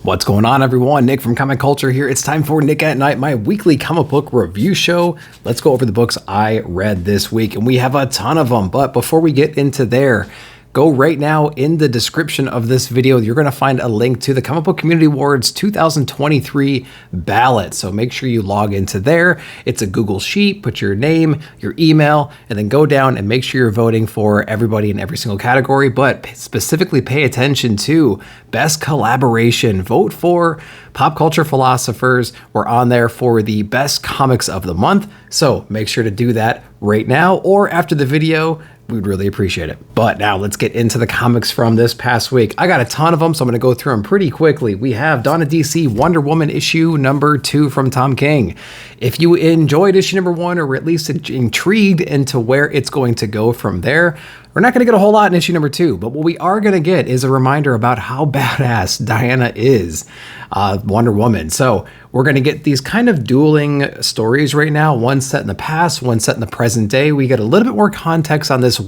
What's going on, everyone? Nick from Comic Culture here. It's time for Nick at Night, my weekly comic book review show. Let's go over the books I read this week, and we have a ton of them. But before we get into there, go right now in the description of this video. You're going to find a link to the Comic Book Community Awards 2023 ballot. So make sure you log into there. It's a Google Sheet. Put your name, your email, and then go down and make sure you're voting for everybody in every single category. But specifically pay attention to Best Collaboration. Vote for Pop Culture Philosophers. We're on there for the Best Comics of the Month. So make sure to do that right now or after the video. We'd really appreciate it. But now let's get into the comics from this past week. I got a ton of them, so I'm going to go through them pretty quickly. We have Dawn of DC Wonder Woman issue number 2 from Tom King. If you enjoyed issue number 1 or at least intrigued into where it's going to go from there, we're not going to get a whole lot in issue number 2, but what we are going to get is a reminder about how badass Diana is, Wonder Woman. So we're going to get these kind of dueling stories right now, one set in the past, one set in the present day. We get a little bit more context on this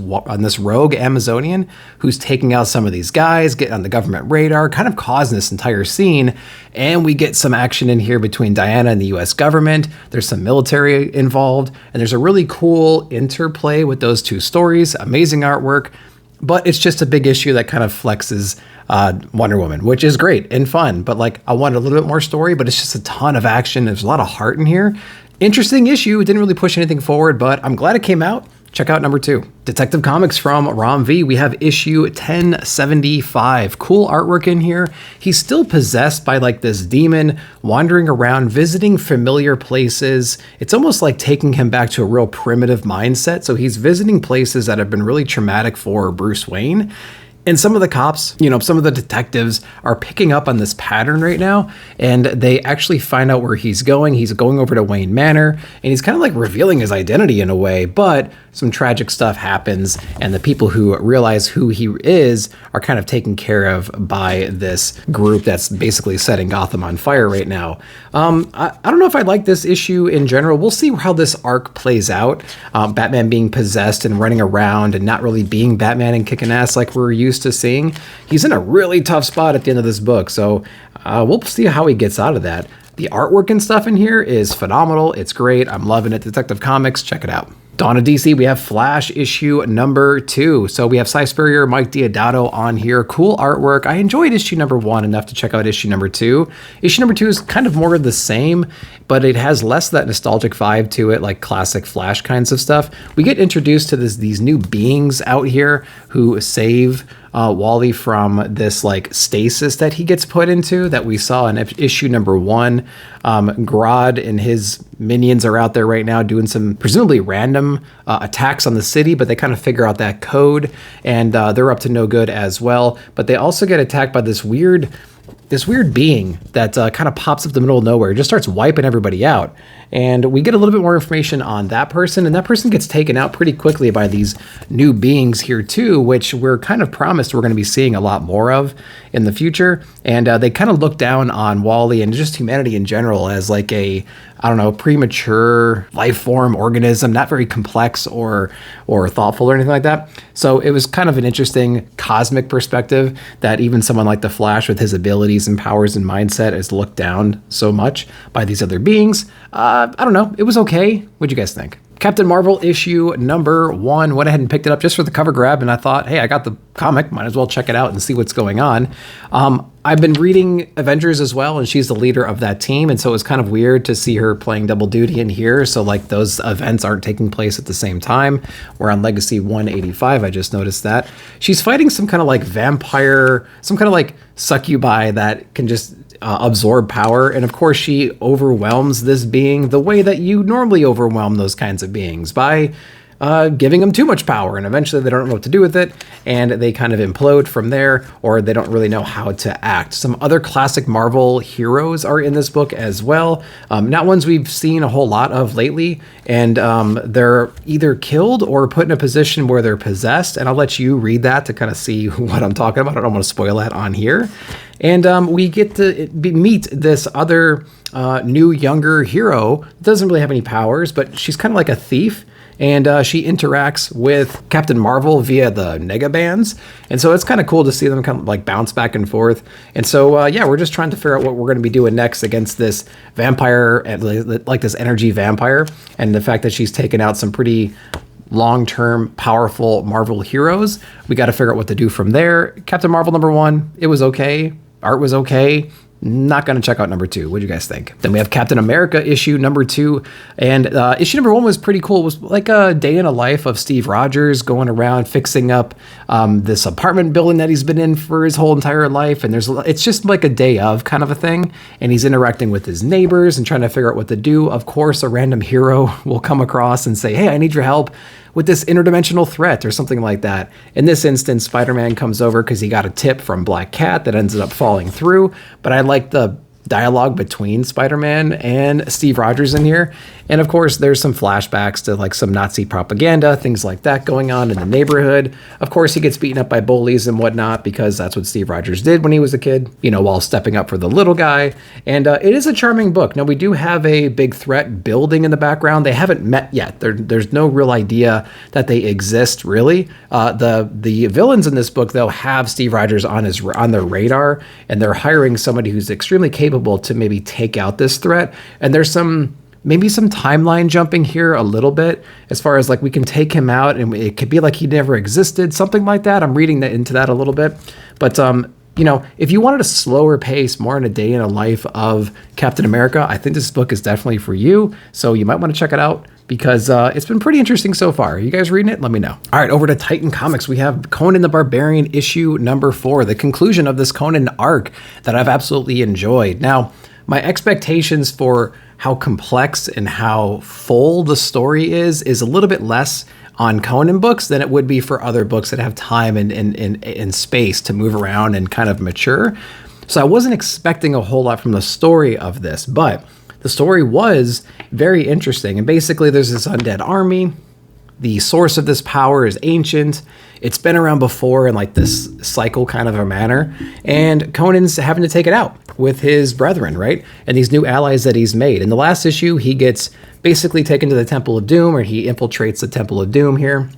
rogue Amazonian who's taking out some of these guys, getting on the government radar, kind of causing this entire scene. And we get some action in here between Diana and the US government. There's some military involved, and there's a really cool interplay with those two stories. Amazing artwork, but it's just a big issue that kind of flexes Wonder Woman, which is great and fun, but like I wanted a little bit more story, but it's just a ton of action. There's a lot of heart in here. Interesting issue. It didn't really push anything forward, but I'm glad it came out. Check out number 2. Detective Comics from Rom V. We have issue 1075. Cool artwork in here. He's still possessed by like this demon wandering around, visiting familiar places. It's almost like taking him back to a real primitive mindset. So he's visiting places that have been really traumatic for Bruce Wayne. And some of the cops, some of the detectives are picking up on this pattern right now, and they actually find out where he's going. He's going over to Wayne Manor, and he's kind of like revealing his identity in a way, but some tragic stuff happens, and the people who realize who he is are kind of taken care of by this group that's basically setting Gotham on fire right now. I don't know if I like this issue in general. We'll see how this arc plays out. Batman being possessed and running around and not really being Batman and kicking ass like we're used to seeing. He's in a really tough spot at the end of this book, so we'll see how he gets out of that. The artwork and stuff in here is phenomenal. It's great. I'm loving it. Detective Comics, check it out. Dawn of DC, we have Flash issue number 2. So we have Cy Spurrier, Mike Deodato on here. Cool artwork. I enjoyed issue number 1 enough to check out issue number 2. Issue number 2 is kind of more of the same, but it has less of that nostalgic vibe to it, like classic Flash kinds of stuff. We get introduced to these new beings out here who save Wally from this like stasis that he gets put into that we saw in issue number 1. Grodd and his minions are out there right now doing some presumably random attacks on the city, but they kind of figure out that code, and they're up to no good as well. But they also get attacked by this weird being that kind of pops up in the middle of nowhere, just starts wiping everybody out. And we get a little bit more information on that person, and that person gets taken out pretty quickly by these new beings here too, which we're kind of promised we're going to be seeing a lot more of in the future. And they kind of look down on Wally and just humanity in general as like a, premature life form organism, not very complex or thoughtful or anything like that. So it was kind of an interesting cosmic perspective that even someone like the Flash with his abilities and powers and mindset is looked down so much by these other beings. I don't know. It was okay. What'd you guys think? Captain Marvel issue number 1. Went ahead and picked it up just for the cover grab, and I thought, hey, I got the comic, might as well check it out and see what's going on. I've been reading Avengers as well, and she's the leader of that team, and so it was kind of weird to see her playing double duty in here. So like those events aren't taking place at the same time. We're on Legacy 185. I just noticed that she's fighting some kind of like vampire, some kind of like succubi that can just absorb power, and of course she overwhelms this being the way that you normally overwhelm those kinds of beings, by giving them too much power, and eventually they don't know what to do with it, and they kind of implode from there, or they don't really know how to act. Some other classic Marvel heroes are in this book as well, not ones we've seen a whole lot of lately, and they're either killed or put in a position where they're possessed, and I'll let you read that to kind of see what I'm talking about. I don't want to spoil that on here. And we get to meet this other new, younger hero. Doesn't really have any powers, but she's kind of like a thief. and she interacts with Captain Marvel via the negabands. And so it's kind of cool to see them kind of like bounce back and forth. And so, yeah, we're just trying to figure out what we're going to be doing next against this vampire, like this energy vampire, and the fact that she's taken out some pretty long-term powerful Marvel heroes. We got to figure out what to do from there. Captain Marvel #1, it was okay. Art was okay. Not going to check out #2. What do you guys think? Then we have Captain America issue #2. And issue #1 was pretty cool. It was like a day in a life of Steve Rogers going around fixing up this apartment building that he's been in for his whole entire life. And it's just like a day of kind of a thing. And he's interacting with his neighbors and trying to figure out what to do. Of course, a random hero will come across and say, hey, I need your help with this interdimensional threat or something like that. In this instance, Spider-Man comes over because he got a tip from Black Cat that ends up falling through. But I like the dialogue between Spider-Man and Steve Rogers in here. And of course, there's some flashbacks to like some Nazi propaganda, things like that going on in the neighborhood. Of course, he gets beaten up by bullies and whatnot because that's what Steve Rogers did when he was a kid, you know, while stepping up for the little guy. And it is a charming book. Now, we do have a big threat building in the background. They haven't met yet. There's no real idea that they exist, really. The villains in this book, though, have Steve Rogers on their radar, and they're hiring somebody who's extremely capable to maybe take out this threat. And there's maybe some timeline jumping here a little bit as far as like we can take him out and it could be like he never existed, something like that. I'm reading into that a little bit. But you know, if you wanted a slower pace, more in a day in a life of Captain America, I think this book is definitely for you. So you might want to check it out because it's been pretty interesting so far. You guys reading it? Let me know. All right, over to Titan Comics. We have Conan the Barbarian issue #4, the conclusion of this Conan arc that I've absolutely enjoyed. Now, my expectations for how complex and how full the story is a little bit less on Conan books than it would be for other books that have time and space to move around and kind of mature. So I wasn't expecting a whole lot from the story of this, but the story was very interesting. And basically there's this undead army. The source of this power is ancient. It's been around before in like this cycle kind of a manner. And Conan's having to take it out with his brethren, right? And these new allies that he's made. In the last issue, he gets basically taken to the Temple of Doom, or he infiltrates the Temple of Doom here.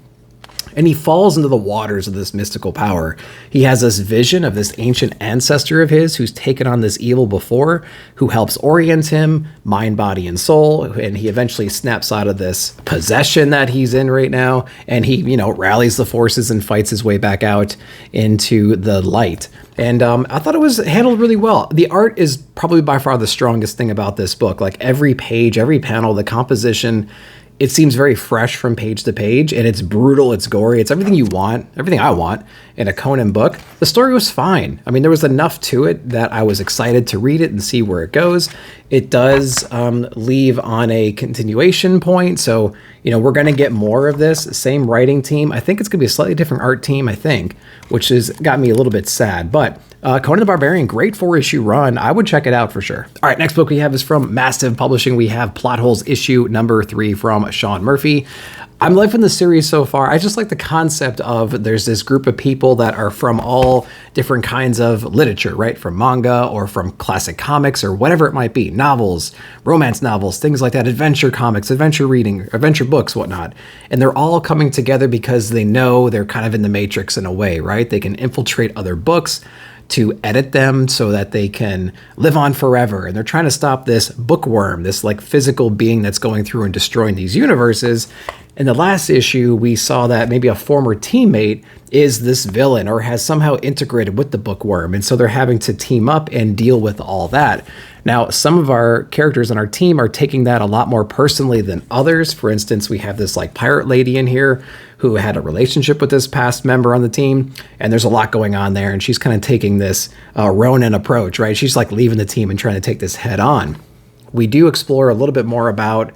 And he falls into the waters of this mystical power. He has this vision of this ancient ancestor of his who's taken on this evil before, who helps orient him, mind, body, and soul. And he eventually snaps out of this possession that he's in right now. And he, you know, rallies the forces and fights his way back out into the light. And I thought it was handled really well. The art is probably by far the strongest thing about this book. Like every page, every panel, the composition, it seems very fresh from page to page, and it's brutal, it's gory, it's everything you want, everything I want in a Conan book. The story was fine. I mean, there was enough to it that I was excited to read it and see where it goes. It does leave on a continuation point, so, you know, we're going to get more of this. Same writing team. I think it's going to be a slightly different art team, I think, which has got me a little bit sad, but Conan the Barbarian, great 4-issue run. I would check it out for sure. All right, next book we have is from Massive Publishing. We have Plot Holes issue #3 from Sean Murphy. I'm liking the series so far. I just like the concept of there's this group of people that are from all different kinds of literature, right? From manga or from classic comics or whatever it might be. Novels, romance novels, things like that, adventure comics, adventure reading, adventure books, whatnot. And they're all coming together because they know they're kind of in the Matrix in a way, right? They can infiltrate other books to edit them so that they can live on forever. And they're trying to stop this bookworm, this like physical being that's going through and destroying these universes. In the last issue, we saw that maybe a former teammate is this villain or has somehow integrated with the bookworm. And so they're having to team up and deal with all that. Now, some of our characters on our team are taking that a lot more personally than others. For instance, we have this like pirate lady in here who had a relationship with this past member on the team. And there's a lot going on there. And she's kind of taking this Ronin approach, right? She's like leaving the team and trying to take this head on. We do explore a little bit more about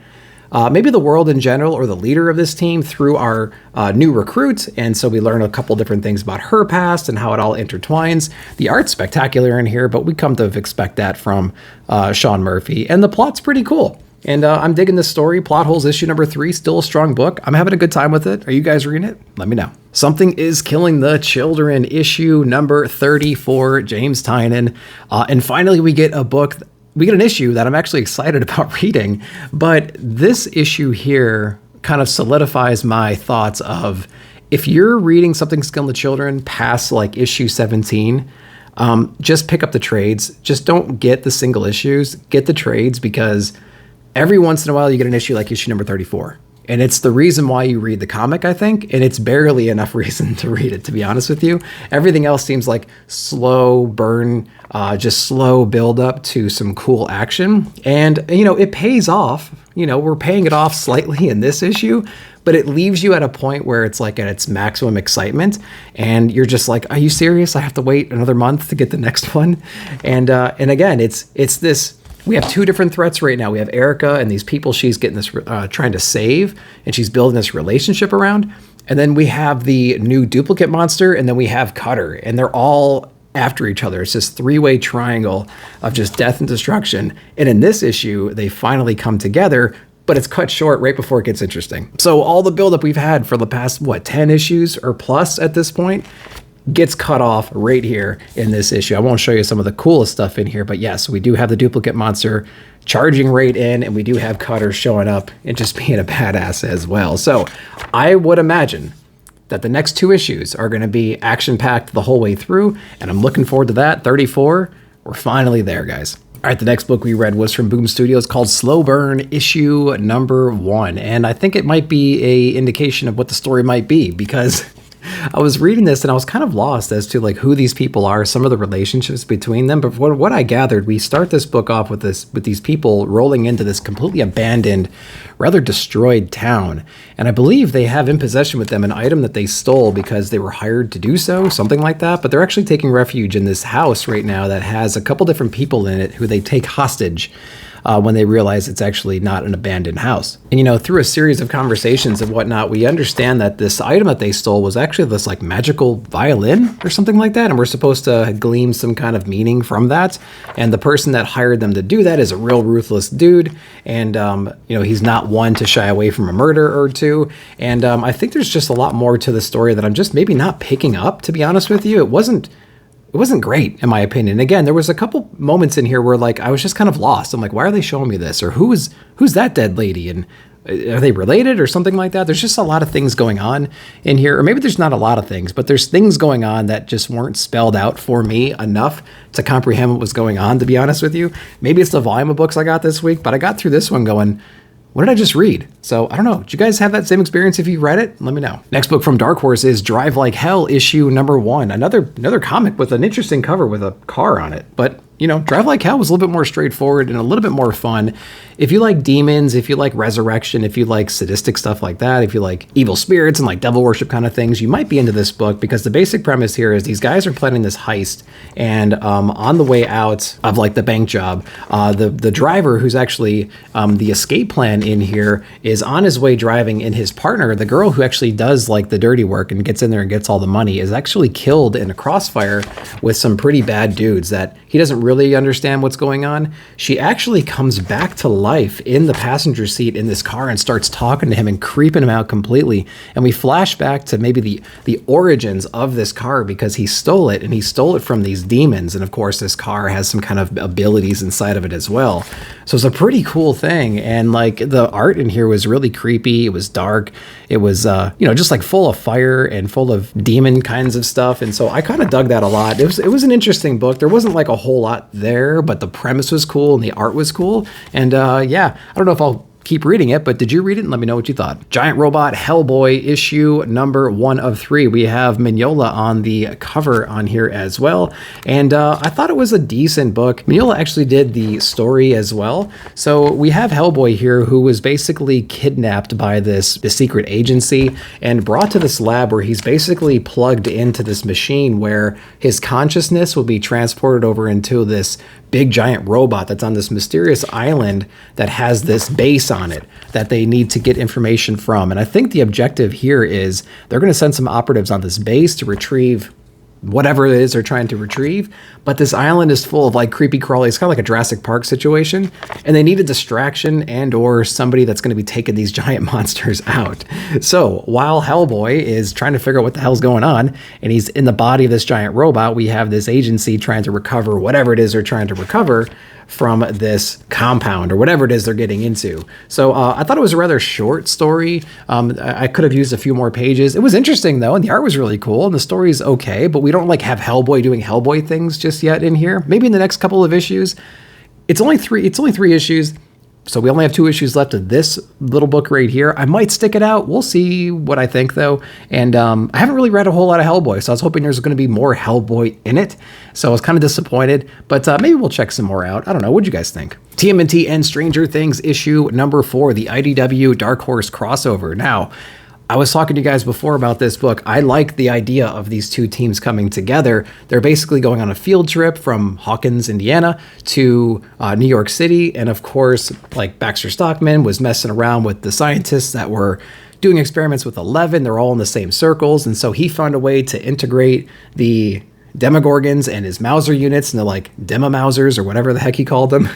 maybe the world in general or the leader of this team through our new recruit. And so we learn a couple different things about her past and how it all intertwines. The art's spectacular in here, but we come to expect that from Sean Murphy. And the plot's pretty cool. And I'm digging this story. Plot Holes issue #3, still a strong book. I'm having a good time with it. Are you guys reading it? Let me know. Something is Killing the Children issue #34, James Tynion. And finally, we get a book. We get an issue that I'm actually excited about reading, but this issue here kind of solidifies my thoughts of, if you're reading Something Skill in the Children past like issue 17, just pick up the trades. Just don't get the single issues. Get the trades, because every once in a while you get an issue like issue number 34. And it's the reason why you read the comic, I think. And it's barely enough reason to read it, to be honest with you. Everything else seems like slow burn, just slow build up to some cool action. And, it pays off. We're paying it off slightly in this issue, but it leaves you at a point where it's like at its maximum excitement. And you're just like, are you serious? I have to wait another month to get the next one. And again, it's this. We have two different threats right now. We have Erica and these people she's getting this, trying to save, and she's building this relationship around. And then we have the new duplicate monster, and then we have Cutter, and they're all after each other. It's this three-way triangle of just death and destruction. And in this issue, they finally come together, but it's cut short right before it gets interesting. So all the buildup we've had for the past, 10 issues or plus at this point, gets cut off right here in this issue. I won't show you some of the coolest stuff in here, but yes, we do have the duplicate monster charging right in, and we do have Cutter showing up and just being a badass as well. So I would imagine that the next two issues are going to be action-packed the whole way through, and I'm looking forward to that. 34, we're finally there, guys. All right, the next book we read was from Boom Studios called Slow Burn, issue number 1. And I think it might be a indication of what the story might be, because I was reading this and I was kind of lost as to like who these people are, some of the relationships between them. But what I gathered, we start this book off with these people rolling into this completely abandoned, rather destroyed town. And I believe they have in possession with them an item that they stole because they were hired to do so, something like that. But they're actually taking refuge in this house right now that has a couple different people in it who they take hostage when they realize it's actually not an abandoned house. And, through a series of conversations and whatnot, we understand that this item that they stole was actually this like magical violin or something like that. And we're supposed to glean some kind of meaning from that. And the person that hired them to do that is a real ruthless dude. And, he's not one to shy away from a murder or two. And I think there's just a lot more to the story that I'm just maybe not picking up, to be honest with you. It wasn't great, in my opinion. Again, there was a couple moments in here where like I was just kind of lost. I'm like, why are they showing me this? Or who's that dead lady? And are they related or something like that? There's just a lot of things going on in here. Or maybe there's not a lot of things, but there's things going on that just weren't spelled out for me enough to comprehend what was going on, to be honest with you. Maybe it's the volume of books I got this week, but I got through this one going, what did I just read? So I don't know. Did you guys have that same experience if you read it? Let me know. Next book from Dark Horse is Drive Like Hell, issue number 1. Another comic with an interesting cover with a car on it. But, Drive Like Hell was a little bit more straightforward and a little bit more fun. If you like demons, if you like resurrection, if you like sadistic stuff like that, if you like evil spirits and like devil worship kind of things, you might be into this book, because the basic premise here is these guys are planning this heist, and on the way out of like the bank job, the driver who's actually the escape plan in here is on his way driving, and his partner, the girl who actually does like the dirty work and gets in there and gets all the money, is actually killed in a crossfire with some pretty bad dudes that he doesn't really understand what's going on. She actually comes back to life in the passenger seat in this car and starts talking to him and creeping him out completely. And we flash back to maybe the origins of this car, because he stole it, and he stole it from these demons. And of course, this car has some kind of abilities inside of it as well. So it's a pretty cool thing. And like the art in here was really creepy. It was dark. It was, just like full of fire and full of demon kinds of stuff. And so I kind of dug that a lot. It was an interesting book. There wasn't like a whole lot there, but the premise was cool and the art was cool. And I don't know if I'll keep reading it, but did you read it? And let me know what you thought. Giant Robot Hellboy, issue number 1 of 3. We have Mignola on the cover on here as well. And I thought it was a decent book. Mignola actually did the story as well. So we have Hellboy here, who was basically kidnapped by this secret agency and brought to this lab where he's basically plugged into this machine where his consciousness will be transported over into this big giant robot that's on this mysterious island that has this base on it that they need to get information from. And I think the objective here is they're going to send some operatives on this base to retrieve whatever it is they're trying to retrieve. But this island is full of like creepy crawly. It's kind of like a Jurassic Park situation. And they need a distraction and or somebody that's going to be taking these giant monsters out. So while Hellboy is trying to figure out what the hell's going on, and he's in the body of this giant robot, we have this agency trying to recover whatever it is they're trying to recover from this compound or whatever it is they're getting into. So I thought it was a rather short story. I could have used a few more pages. It was interesting though, and the art was really cool, and the story's okay, but we don't like have Hellboy doing Hellboy things just yet in here. Maybe in the next couple of issues. It's only three issues. So we only have 2 issues left of this little book right here. I might stick it out. We'll see what I think, though. And I haven't really read a whole lot of Hellboy, so I was hoping there's going to be more Hellboy in it. So I was kind of disappointed, but maybe we'll check some more out. I don't know. What'd you guys think? TMNT and Stranger Things issue number 4, the IDW Dark Horse crossover. Now, I was talking to you guys before about this book. I like the idea of these 2 teams coming together. They're basically going on a field trip from Hawkins, Indiana to New York City. And of course, like Baxter Stockman was messing around with the scientists that were doing experiments with 11. They're all in the same circles. And so he found a way to integrate the Demogorgons and his Mauser units into like Demo-Mausers or whatever the heck he called them.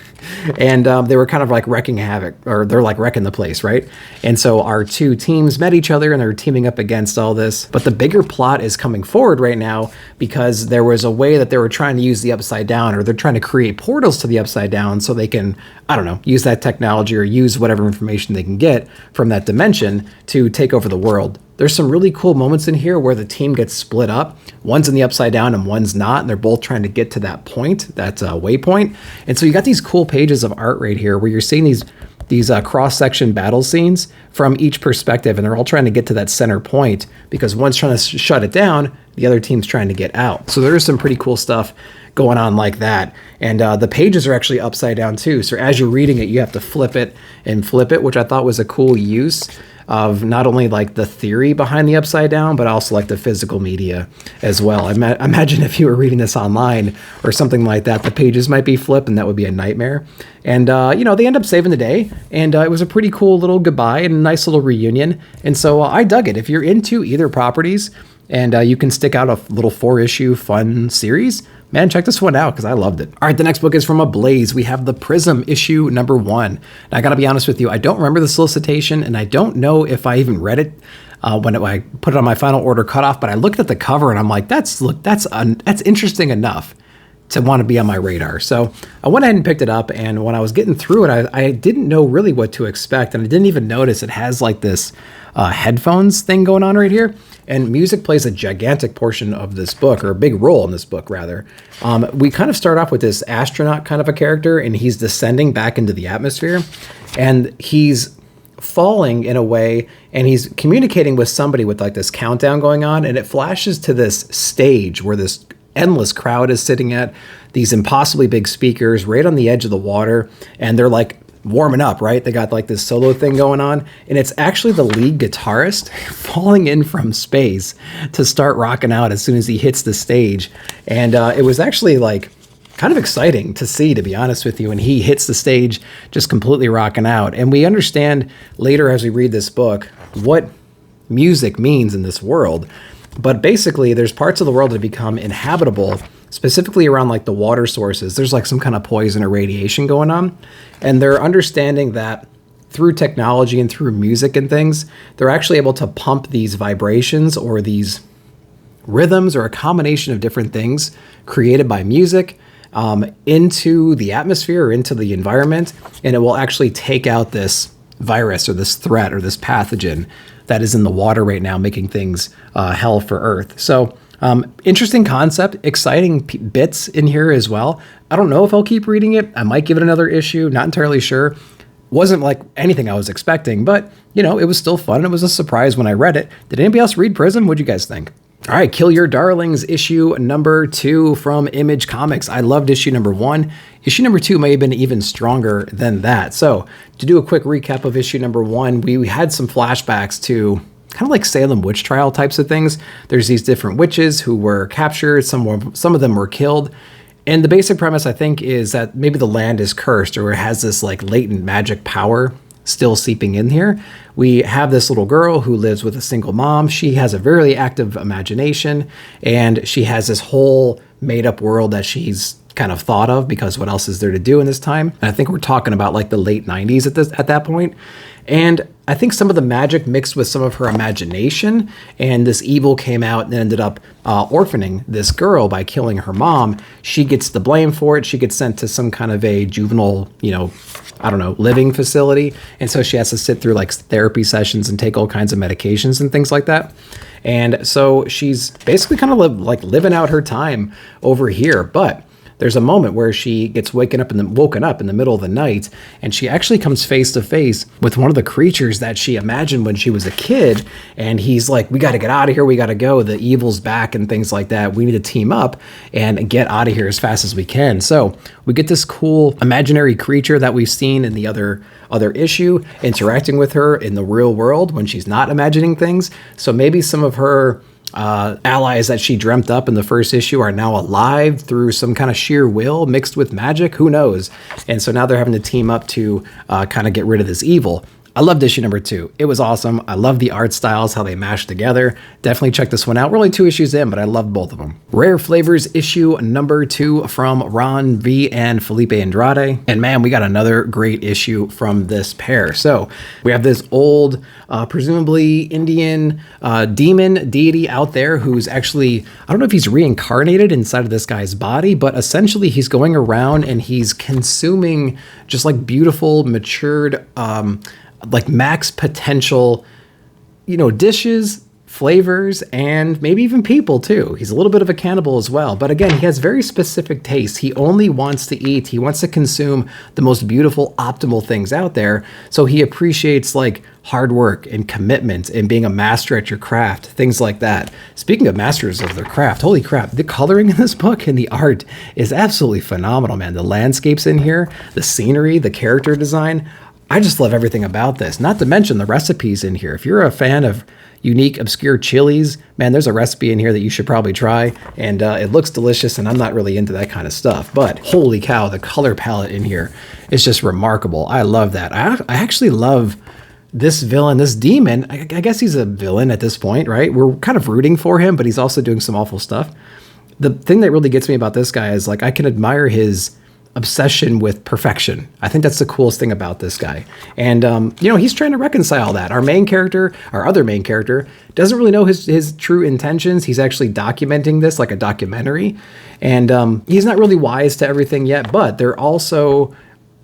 And they were kind of like wrecking havoc, or they're like wrecking the place, right? And so our 2 teams met each other and they're teaming up against all this. But the bigger plot is coming forward right now because there was a way that they were trying to use the Upside Down, or they're trying to create portals to the Upside Down so they can, I don't know, use that technology or use whatever information they can get from that dimension to take over the world. There's some really cool moments in here where the team gets split up. One's in the Upside Down and one's not, and they're both trying to get to that point, that waypoint. And so you got these cool pages of art right here where you're seeing these cross-section battle scenes from each perspective, and they're all trying to get to that center point because one's trying to shut it down, the other team's trying to get out. So there's some pretty cool stuff going on like that. And the pages are actually upside down too. So as you're reading it, you have to flip it and flip it, which I thought was a cool use of not only like the theory behind the Upside Down, but also like the physical media as well. I imagine if you were reading this online or something like that, the pages might be flipped and that would be a nightmare. And, they end up saving the day, and it was a pretty cool little goodbye and a nice little reunion. And so I dug it. If you're into either properties and you can stick out a little 4-issue fun series, man, check this one out because I loved it. All right, the next book is from Ablaze. We have the Prism issue number 1. Now, I got to be honest with you, I don't remember the solicitation, and I don't know if I even read it when I put it on my final order cutoff. But I looked at the cover and I'm like, that's interesting enough to want to be on my radar. So I went ahead and picked it up, and when I was getting through it, I didn't know really what to expect, and I didn't even notice it has like this headphones thing going on right here. And music plays a gigantic portion of this book, or a big role in this book, rather. We kind of start off with this astronaut kind of a character, and he's descending back into the atmosphere, and he's falling in a way, and he's communicating with somebody with like this countdown going on, and it flashes to this stage where this endless crowd is sitting at, these impossibly big speakers right on the edge of the water, and they're like warming up, right? They got like this solo thing going on, and it's actually the lead guitarist falling in from space to start rocking out as soon as he hits the stage. And it was actually like kind of exciting to see, to be honest with you, when he hits the stage just completely rocking out. And we understand later as we read this book what music means in this world. But basically, there's parts of the world that become inhabitable, specifically around like the water sources. There's like some kind of poison or radiation going on. And they're understanding that through technology and through music and things, they're actually able to pump these vibrations or these rhythms or a combination of different things created by music into the atmosphere or into the environment. And it will actually take out this virus or this threat or this pathogen that is in the water right now, making things hell for Earth. So interesting concept, exciting bits in here as well. I don't know if I'll keep reading it. I might give it another issue, not entirely sure. Wasn't like anything I was expecting, but it was still fun. It was a surprise when I read it. Did anybody else read Prism? What'd you guys think? All right, Kill Your Darlings issue number 2 from Image Comics. I loved issue number 1. Issue number 2 may have been even stronger than that. So to do a quick recap of issue number 1, we had some flashbacks to kind of like Salem witch trial types of things. There's these different witches who were captured. Some of them were killed. And the basic premise, I think, is that maybe the land is cursed or it has this like latent magic power still seeping in here. We have this little girl who lives with a single mom. She has a very active imagination, and she has this whole made-up world that she's kind of thought of because what else is there to do in this time? And I think we're talking about like the late 90s at that point. And I think some of the magic mixed with some of her imagination, and this evil came out and ended up orphaning this girl by killing her mom. She gets the blame for it. She gets sent to some kind of a juvenile, I don't know, living facility. And so she has to sit through like therapy sessions and take all kinds of medications and things like that. And so she's basically kind of living out her time over here. But there's a moment where she gets woken up in the middle of the night, and she actually comes face to face with one of the creatures that she imagined when she was a kid. And he's like, we got to get out of here. We got to go. The evil's back and things like that. We need to team up and get out of here as fast as we can. So we get this cool imaginary creature that we've seen in the other issue interacting with her in the real world when she's not imagining things. So maybe some of her allies that she dreamt up in the first issue are now alive through some kind of sheer will mixed with magic. Who knows? And so now they're having to team up to kind of get rid of this evil. I loved issue number 2. It was awesome. I love the art styles, how they mashed together. Definitely check this one out. We're only 2 issues in, but I loved both of them. Rare Flavors issue number 2 from Ron V and Felipe Andrade. And man, we got another great issue from this pair. So we have this old, presumably Indian demon deity out there who's actually, I don't know if he's reincarnated inside of this guy's body, but essentially he's going around and he's consuming just like beautiful, matured, like max potential, dishes, flavors, and maybe even people too. He's a little bit of a cannibal as well. But again, he has very specific tastes. He only wants to eat. He wants to consume the most beautiful, optimal things out there. So he appreciates like hard work and commitment and being a master at your craft, things like that. Speaking of masters of their craft, holy crap, the coloring in this book and the art is absolutely phenomenal, man. The landscapes in here, the scenery, the character design, I just love everything about this, not to mention the recipes in here. If you're a fan of unique, obscure chilies, man, there's a recipe in here that you should probably try, and it looks delicious, and I'm not really into that kind of stuff, but holy cow, the color palette in here is just remarkable. I love that. I actually love this villain, this demon. I guess he's a villain at this point, right? We're kind of rooting for him, but he's also doing some awful stuff. The thing that really gets me about this guy is like I can admire his obsession with perfection. I think that's the coolest thing about this guy. And, he's trying to reconcile that. Our other main character, doesn't really know his true intentions. He's actually documenting this like a documentary. And he's not really wise to everything yet, but there also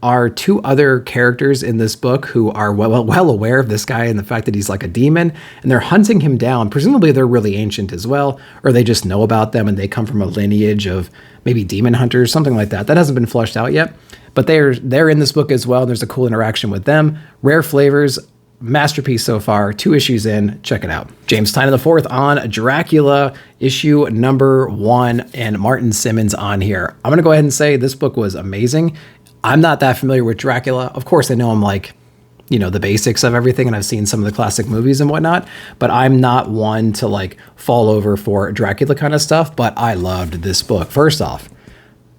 are 2 other characters in this book who are well aware of this guy and the fact that he's like a demon, and they're hunting him down. Presumably they're really ancient as well, or they just know about them and they come from a lineage of maybe demon hunters, something like that. That hasn't been fleshed out yet, but they're in this book as well. There's a cool interaction with them. Rare Flavors, masterpiece so far, 2 issues in, check it out. James Tynion IV on Dracula, issue number 1, and Martin Simmons on here. I'm gonna go ahead and say this book was amazing. I'm not that familiar with Dracula. Of course, I know him like, the basics of everything, and I've seen some of the classic movies and whatnot, but I'm not one to like fall over for Dracula kind of stuff, but I loved this book. First off,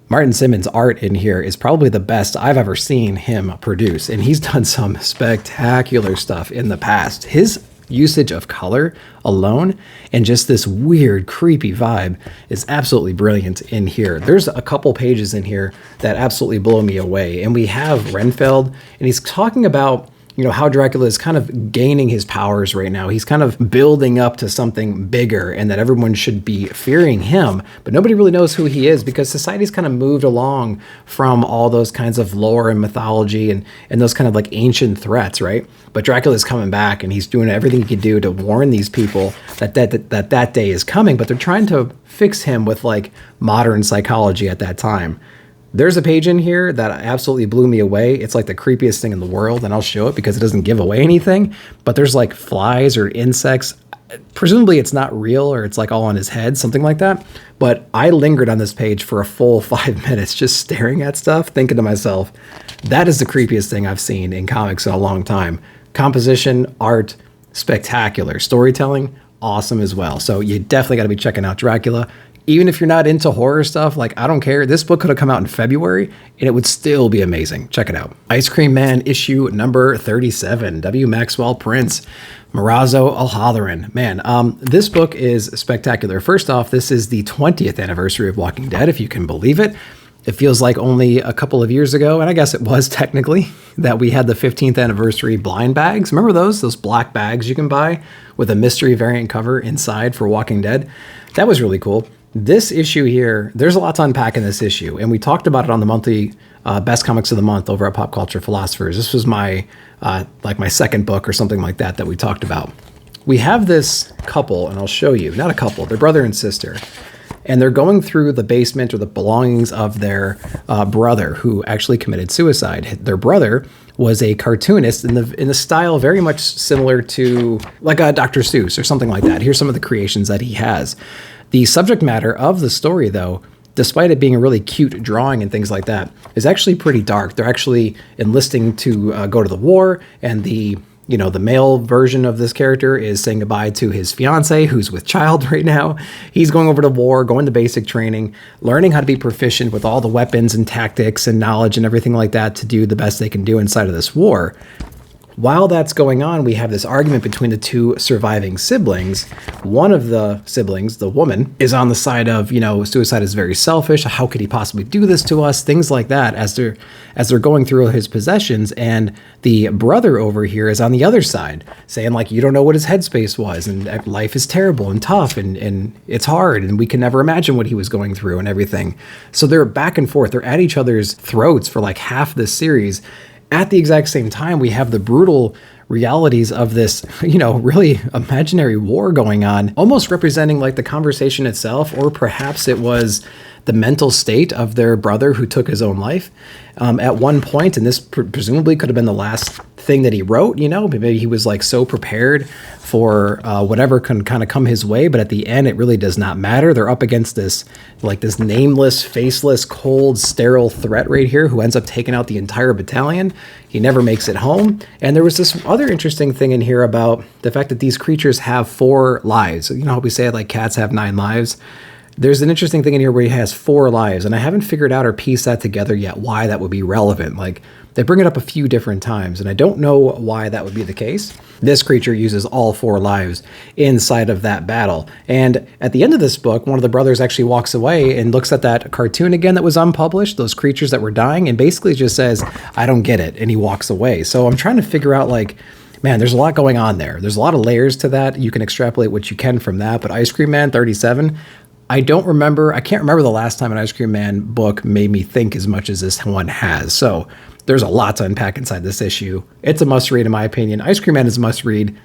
Martin Simmons' art in here is probably the best I've ever seen him produce, and he's done some spectacular stuff in the past. His usage of color alone and just this weird, creepy vibe is absolutely brilliant in here. There's a couple pages in here that absolutely blow me away. And we have Renfeld, and he's talking about how Dracula is kind of gaining his powers right now. He's kind of building up to something bigger, and that everyone should be fearing him, but nobody really knows who he is because society's kind of moved along from all those kinds of lore and mythology and those kind of like ancient threats, right? But Dracula's coming back, and he's doing everything he can do to warn these people that day is coming, but they're trying to fix him with like modern psychology at that time. There's a page in here that absolutely blew me away. It's like the creepiest thing in the world, and I'll show it because it doesn't give away anything, but there's like flies or insects. Presumably it's not real, or it's like all on his head, something like that. But I lingered on this page for a full 5 minutes just staring at stuff, thinking to myself, that is the creepiest thing I've seen in comics in a long time. Composition, art, spectacular. Storytelling, awesome as well. So you definitely got to be checking out Dracula. Even if you're not into horror stuff, like I don't care. This book could have come out in February and it would still be amazing. Check it out. Ice Cream Man issue number 37, W. Maxwell Prince, Marazzo Al-Halloran. Man, this book is spectacular. First off, this is the 20th anniversary of Walking Dead, if you can believe it. It feels like only a couple of years ago, and I guess it was technically, that we had the 15th anniversary blind bags. Remember those black bags you can buy with a mystery variant cover inside for Walking Dead? That was really cool. This issue here, there's a lot to unpack in this issue, and we talked about it on the monthly Best Comics of the Month over at Pop Culture Philosophers. This was my my second book or something like that we talked about. We have this couple, and I'll show you. Not a couple, they're brother and sister. And they're going through the basement or the belongings of their brother who actually committed suicide. Their brother was a cartoonist in the style very much similar to like a Dr. Seuss or something like that. Here's some of the creations that he has. The subject matter of the story, though, despite it being a really cute drawing and things like that, is actually pretty dark. They're actually enlisting to go to the war, and the male version of this character is saying goodbye to his fiance, who's with child right now. He's going over to war, going to basic training, learning how to be proficient with all the weapons and tactics and knowledge and everything like that to do the best they can do inside of this war. While that's going on, we have this argument between the two surviving siblings. One of the siblings, the woman, is on the side of, suicide is very selfish. How could he possibly do this to us? Things like that as they're going through his possessions. And the brother over here is on the other side saying, like, you don't know what his headspace was, and life is terrible and tough and it's hard, and we can never imagine what he was going through and everything. So they're back and forth. They're at each other's throats for like half this series. At the exact same time, we have the brutal realities of this, really imaginary war going on, almost representing like the conversation itself, or perhaps it was the mental state of their brother who took his own life at one point. And this presumably could have been the last thing that he wrote, maybe he was like so prepared for whatever can kind of come his way. But at the end, it really does not matter. They're up against this nameless, faceless, cold, sterile threat right here who ends up taking out the entire battalion. He never makes it home. And there was this other interesting thing in here about the fact that these creatures have 4 lives. You know how we say like cats have 9 lives? There's an interesting thing in here where he has 4 lives, and I haven't figured out or pieced that together yet why that would be relevant. Like, they bring it up a few different times, and I don't know why that would be the case. This creature uses all 4 lives inside of that battle. And at the end of this book, one of the brothers actually walks away and looks at that cartoon again that was unpublished, those creatures that were dying, and basically just says, I don't get it, and he walks away. So I'm trying to figure out, like, man, there's a lot going on there. There's a lot of layers to that. You can extrapolate what you can from that, but Ice Cream Man 37... I can't remember the last time an Ice Cream Man book made me think as much as this one has. So there's a lot to unpack inside this issue. It's a must read in my opinion. Ice Cream Man is a must read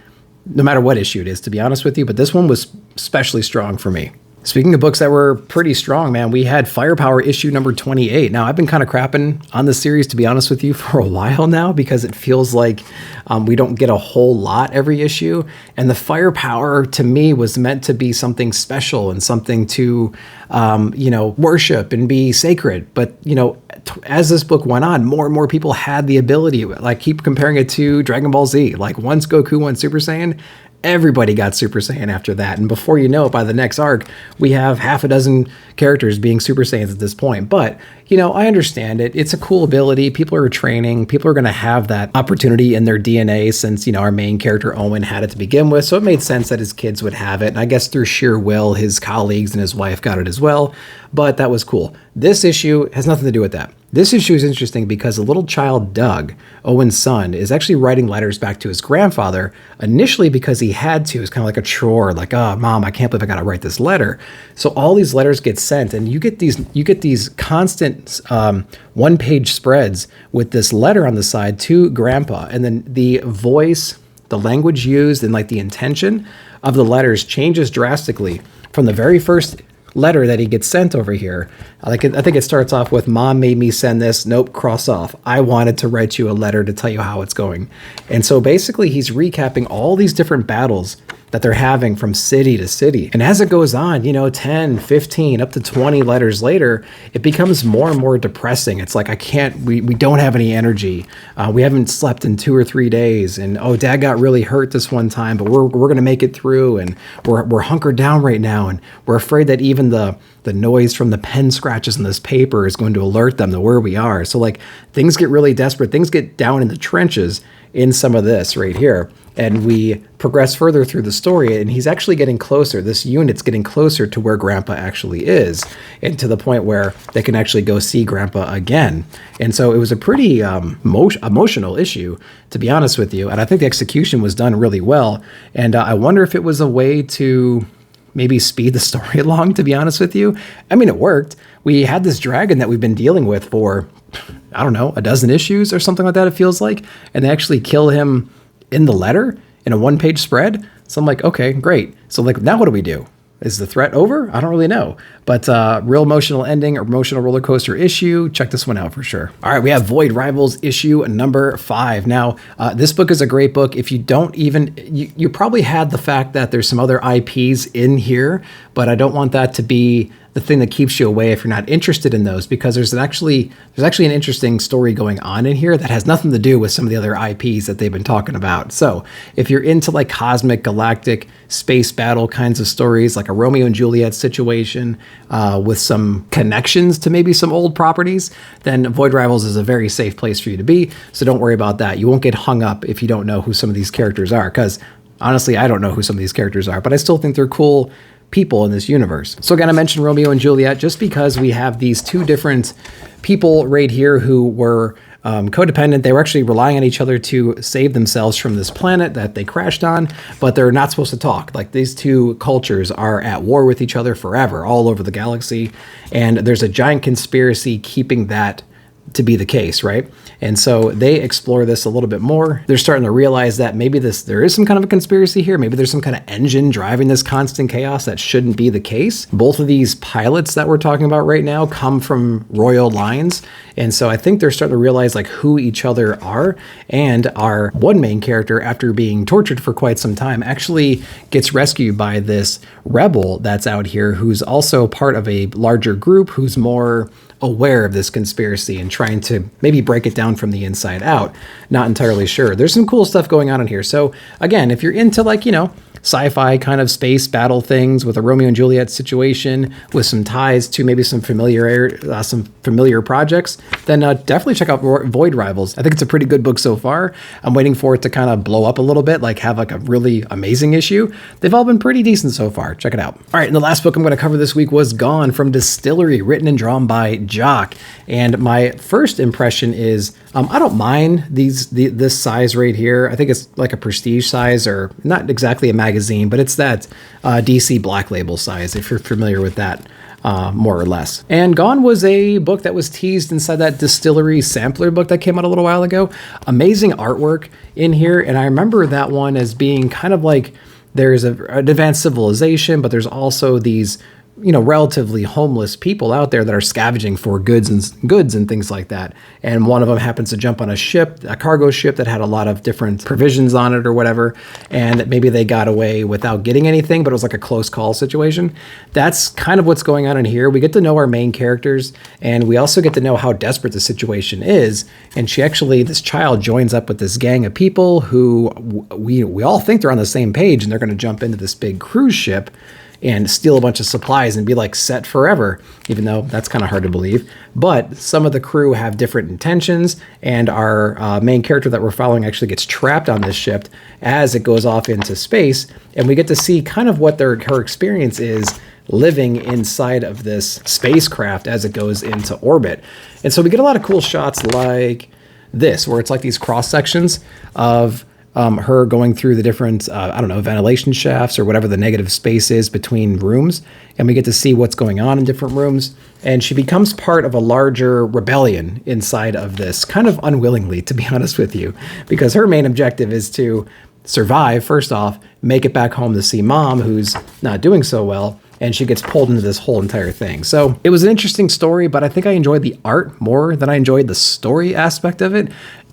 no matter what issue it is, to be honest with you. But this one was especially strong for me. Speaking of books that were pretty strong, man, we had Firepower issue number 28. Now, I've been kind of crapping on this series, to be honest with you, for a while now, because it feels like we don't get a whole lot every issue. And the Firepower, to me, was meant to be something special and something to, worship and be sacred. But, as this book went on, more and more people had the ability, like keep comparing it to Dragon Ball Z. Like once Goku went Super Saiyan, everybody got Super Saiyan after that. And before you know it, by the next arc, we have half a dozen characters being Super Saiyans at this point. But, I understand it. It's a cool ability. People are training. People are going to have that opportunity in their DNA since, our main character, Owen, had it to begin with. So it made sense that his kids would have it. And I guess through sheer will, his colleagues and his wife got it as well. But that was cool. This issue has nothing to do with that. This issue is interesting because the little child, Doug, Owen's son, is actually writing letters back to his grandfather, initially because he had to. It's kind of like a chore, like, oh, Mom, I can't believe I got to write this letter. So all these letters get sent, and you get these constant one-page spreads with this letter on the side to Grandpa, and then the voice, the language used, and like the intention of the letters changes drastically from the very first letter that he gets sent over here. I think it starts off with, Mom made me send this. Nope, cross off. I wanted to write you a letter to tell you how it's going. And so basically he's recapping all these different battles that they're having from city to city. And as it goes on, 10, 15, up to 20 letters later, it becomes more and more depressing. It's like, we don't have any energy. We haven't slept in 2 or 3 days. And, oh, Dad got really hurt this one time, but we're going to make it through. And we're hunkered down right now. And we're afraid that even the noise from the pen scratches in this paper is going to alert them to where we are. So like things get really desperate. Things get down in the trenches. in some of this right here. And we progress further through the story, and he's actually getting closer. This unit's getting closer to where Grandpa actually is, and to the point where they can actually go see Grandpa again. And so it was a pretty emotional issue, to be honest with you. And I think the execution was done really well. And I wonder if it was a way to maybe speed the story along, to be honest with you. I mean, it worked. We had this dragon that we've been dealing with for, I don't know, a dozen issues or something like that, it feels like. And they actually kill him in the letter in a 1-page spread. So I'm like, okay, great. So like, now what do we do? Is the threat over? I don't really know. But real emotional ending, or emotional roller coaster issue. Check this one out for sure. All right, we have Void Rivals issue number 5. Now, this book is a great book. If you don't even, you probably had the fact that there's some other IPs in here, but I don't want that to be the thing that keeps you away if you're not interested in those, because there's actually an interesting story going on in here that has nothing to do with some of the other IPs that they've been talking about. So if you're into like cosmic, galactic, space battle kinds of stories, like a Romeo and Juliet situation with some connections to maybe some old properties, then Void Rivals is a very safe place for you to be. So don't worry about that. You won't get hung up if you don't know who some of these characters are, because honestly, I don't know who some of these characters are, but I still think they're cool people in this universe. So again, I mentioned Romeo and Juliet just because we have these two different people right here who were codependent. They were actually relying on each other to save themselves from this planet that they crashed on, but they're not supposed to talk. Like, these two cultures are at war with each other forever, all over the galaxy, and there's a giant conspiracy keeping that to be the case, right? And so they explore this a little bit more. They're starting to realize that maybe there is some kind of a conspiracy here. Maybe there's some kind of engine driving this constant chaos that shouldn't be the case. Both of these pilots that we're talking about right now come from royal lines. And so I think they're starting to realize like who each other are. And our one main character, after being tortured for quite some time, actually gets rescued by this rebel that's out here, who's also part of a larger group, who's more aware of this conspiracy and trying to maybe break it down from the inside out. Not entirely sure. There's some cool stuff going on in here. So again, if you're into like, sci-fi kind of space battle things with a Romeo and Juliet situation with some ties to maybe some familiar projects, then definitely check out Void Rivals. I think it's a pretty good book so far. I'm waiting for it to kind of blow up a little bit, like have like a really amazing issue. They've all been pretty decent so far. Check it out. All right, and the last book I'm going to cover this week was Gone from Distillery, written and drawn by Jock. And my first impression is I don't mind this size right here. I think it's like a prestige size, or not exactly a magazine, but it's that DC Black Label size, if you're familiar with that, more or less. And Gone was a book that was teased inside that Distillery sampler book that came out a little while ago. Amazing artwork in here, and I remember that one as being kind of like, there's an advanced civilization, but there's also these relatively homeless people out there that are scavenging for goods and things like that. And one of them happens to jump on a ship, a cargo ship that had a lot of different provisions on it or whatever. And maybe they got away without getting anything, but it was like a close call situation. That's kind of what's going on in here. We get to know our main characters, and we also get to know how desperate the situation is. And this child joins up with this gang of people who we all think they're on the same page, and they're going to jump into this big cruise ship and steal a bunch of supplies and be like set forever, even though that's kind of hard to believe. But some of the crew have different intentions, and our main character that we're following actually gets trapped on this ship as it goes off into space, and we get to see kind of what her experience is living inside of this spacecraft as it goes into orbit. And so we get a lot of cool shots like this, where it's like these cross sections of her going through the different, ventilation shafts or whatever the negative space is between rooms. And we get to see what's going on in different rooms. And she becomes part of a larger rebellion inside of this, kind of unwillingly, to be honest with you, because her main objective is to survive, first off, make it back home to see mom, who's not doing so well. And she gets pulled into this whole entire thing. So it was an interesting story, but I think I enjoyed the art more than I enjoyed the story aspect of it.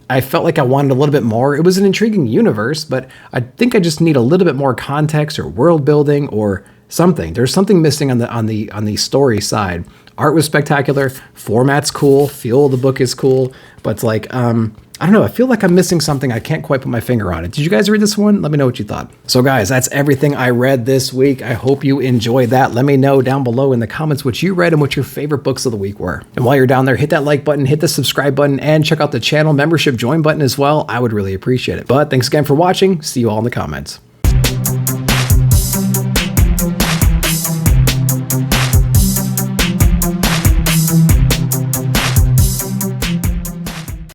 I felt like I wanted a little bit more. It was an intriguing universe, but I think I just need a little bit more context or world building or something. There's something missing on the story side. Art was spectacular. Format's cool. Feel of the book is cool. But it's like, I I don't know, I feel like I'm missing something. I can't quite put my finger on it. Did you guys read this one? Let me know what you thought. So guys, that's everything I read this week. I hope you enjoyed that. Let me know down below in the comments what you read and what your favorite books of the week were. And while you're down there, hit that like button, hit the subscribe button, and check out the channel membership join button as well. I would really appreciate it. But thanks again for watching. See you all in the comments.